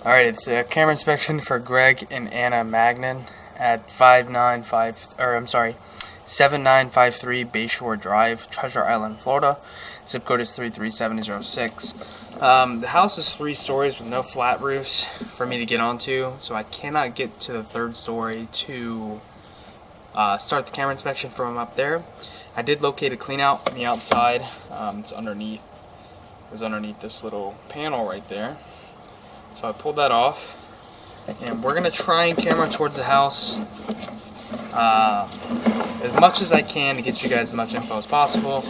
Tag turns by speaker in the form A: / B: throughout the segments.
A: Alright, it's a camera inspection for Greg and Anna Magnan at 7953 Bayshore Drive, Treasure Island, Florida. Zip code is 33706. The house is 3 stories with no flat roofs for me to get onto, so I cannot get to the 3rd story to start the camera inspection from up there. I did locate a clean out on the outside. It's underneath. It was underneath this little panel right there. So I pulled that off, and we're gonna try and camera towards the house as much as I can to get you guys as much info as possible.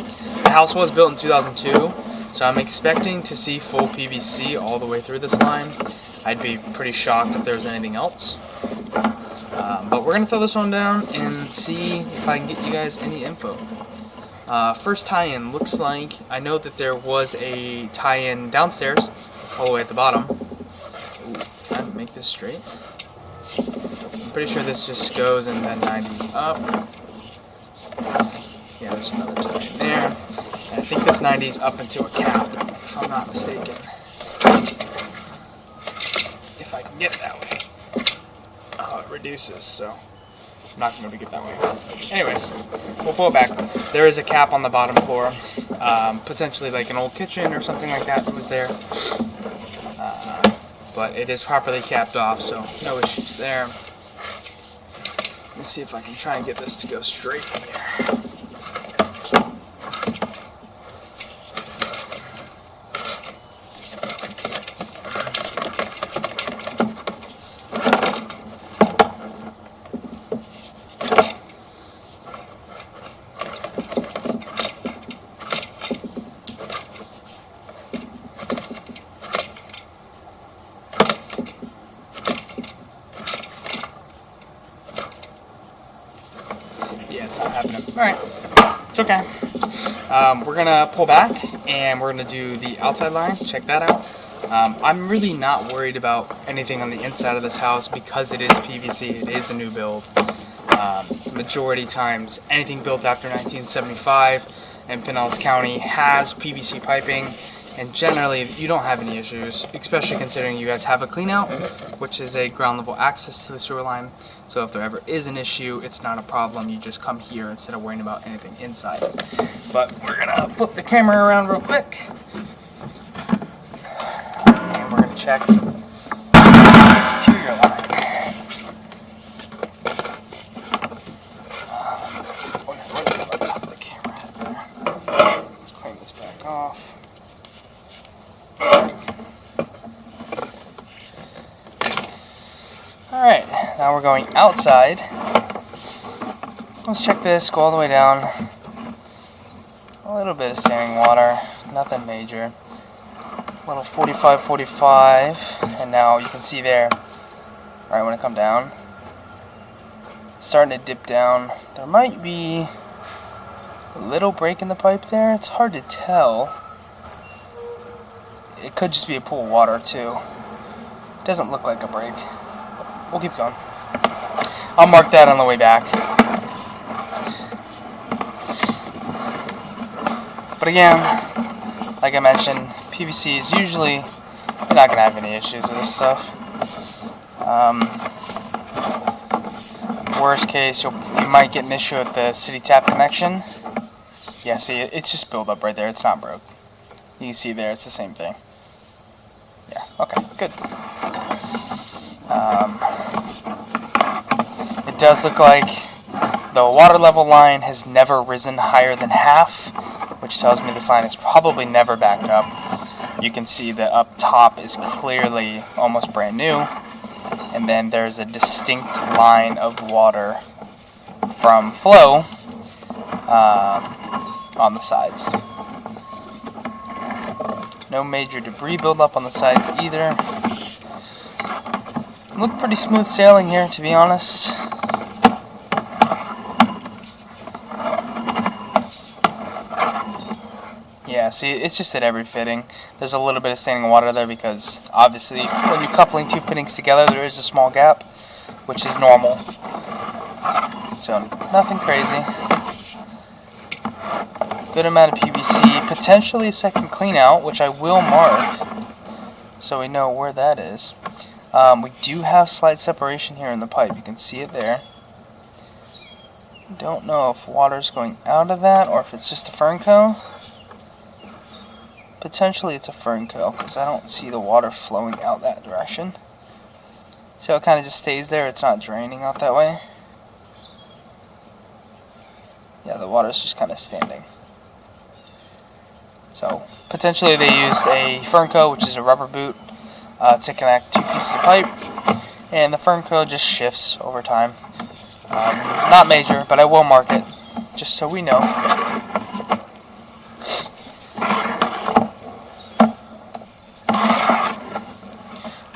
A: The house was built in 2002, so I'm expecting to see full PVC all the way through this line. I'd be pretty shocked if there was anything else. But we're gonna throw this one down and see if I can get you guys any info. First tie-in looks like, I know that there was a tie-in downstairs, all the way at the bottom. Can I make this straight? I'm pretty sure this just goes and then 90s up. Yeah, there's another touch in there. And I think this 90s up into a cap, if I'm not mistaken. If I can get it that way. Oh, it reduces, so I'm not going to be able to get that way. Anyways, we'll pull it back. There is a cap on the bottom floor. Potentially like an old kitchen or something like that was there. But it is properly capped off, so no issues there. Let me see if I can try and get this to go straight in here. Yeah, it's not happening. Alright, it's okay. We're gonna pull back and we're gonna do the outside line, check that out. I'm really not worried about anything on the inside of this house because it is PVC, it is a new build. Majority times, anything built after 1975 in Pinellas County has PVC piping, and generally you don't have any issues, especially considering you guys have a clean out, which is a ground level access to the sewer line. So if there ever is an issue, it's not a problem. You just come here instead of worrying about anything inside. But we're gonna flip the camera around real quick, and we're gonna check the exterior line. What is on top of the camera head there? Let's clean this back off. Alright, now we're going outside. Let's check this, go all the way down. A little bit of standing water, nothing major. A little 45-45, and now you can see there, right when I come down, it's starting to dip down. There might be a little break in the pipe there, it's hard to tell. It could just be a pool of water too. It doesn't look like a break. We'll keep going. I'll mark that on the way back. But again, like I mentioned, PVC is usually, you're not going to have any issues with this stuff. Worst case, you might get an issue with the city tap connection. Yeah, see, it's just build up right there. It's not broke. You can see there, it's the same thing. Yeah, okay, good. It does look like the water level line has never risen higher than half, which tells me this line is probably never backed up. You can see that up top is clearly almost brand new, and then there's a distinct line of water from flow on the sides. No major debris buildup on the sides either. Look pretty smooth sailing here, to be honest. Yeah, see, it's just at every fitting. There's a little bit of standing water there because obviously when you're coupling 2 fittings together, there is a small gap, which is normal. So nothing crazy. Good amount of PVC, potentially a second clean out, which I will mark so we know where that is. We do have slight separation here in the pipe. You can see it there. Don't know if water's going out of that or if it's just a Fernco. Potentially it's a Fernco because I don't see the water flowing out that direction. See how it kind of just stays there? It's not draining out that way. Yeah, the water's just kind of standing. So potentially they used a Fernco, which is a rubber boot, to connect two pieces of pipe, and the Fernco just shifts over time. Not major, but I will mark it just so we know.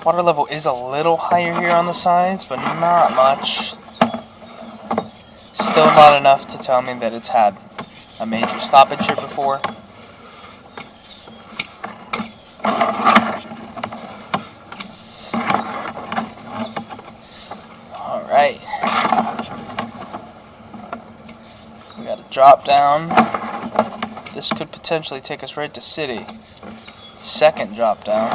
A: Water level is a little higher here on the sides, but not much. Still not enough to tell me that it's had a major stoppage here before. Alright. We got a drop down. This could potentially take us right to city. Second drop down.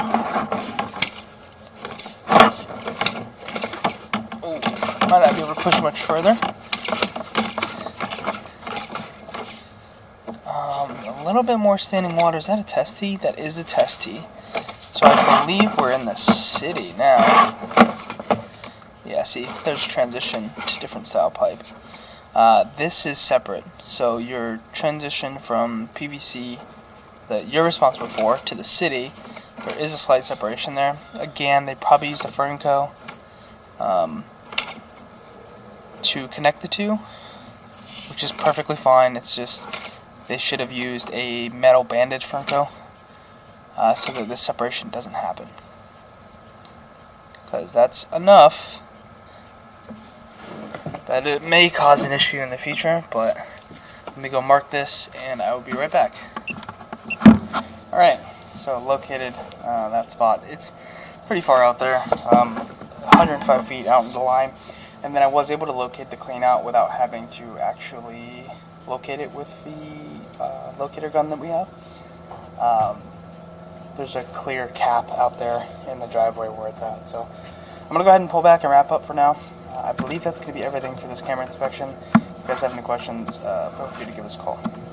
A: Oh, might not be able to push much further. A little bit more standing water. Is that a test tee? That is a test tee. So I believe we're in the city now. Yeah, see, there's transition to different style pipe. This is separate. So your transition from PVC that you're responsible for to the city, there is a slight separation there. Again, they probably used a Fernco to connect the two, which is perfectly fine. It's just they should have used a metal banded Fernco so that this separation doesn't happen. Because that's enough that it may cause an issue in the future, but let me go mark this and I will be right back. Alright, so located that spot. It's pretty far out there, 105 feet out in the line, and then I was able to locate the clean out without having to actually locate it with the locator gun that we have. There's a clear cap out there in the driveway where it's at, so I'm going to go ahead and pull back and wrap up for now. I believe that's going to be everything for this camera inspection. If you guys have any questions, feel free to give us a call.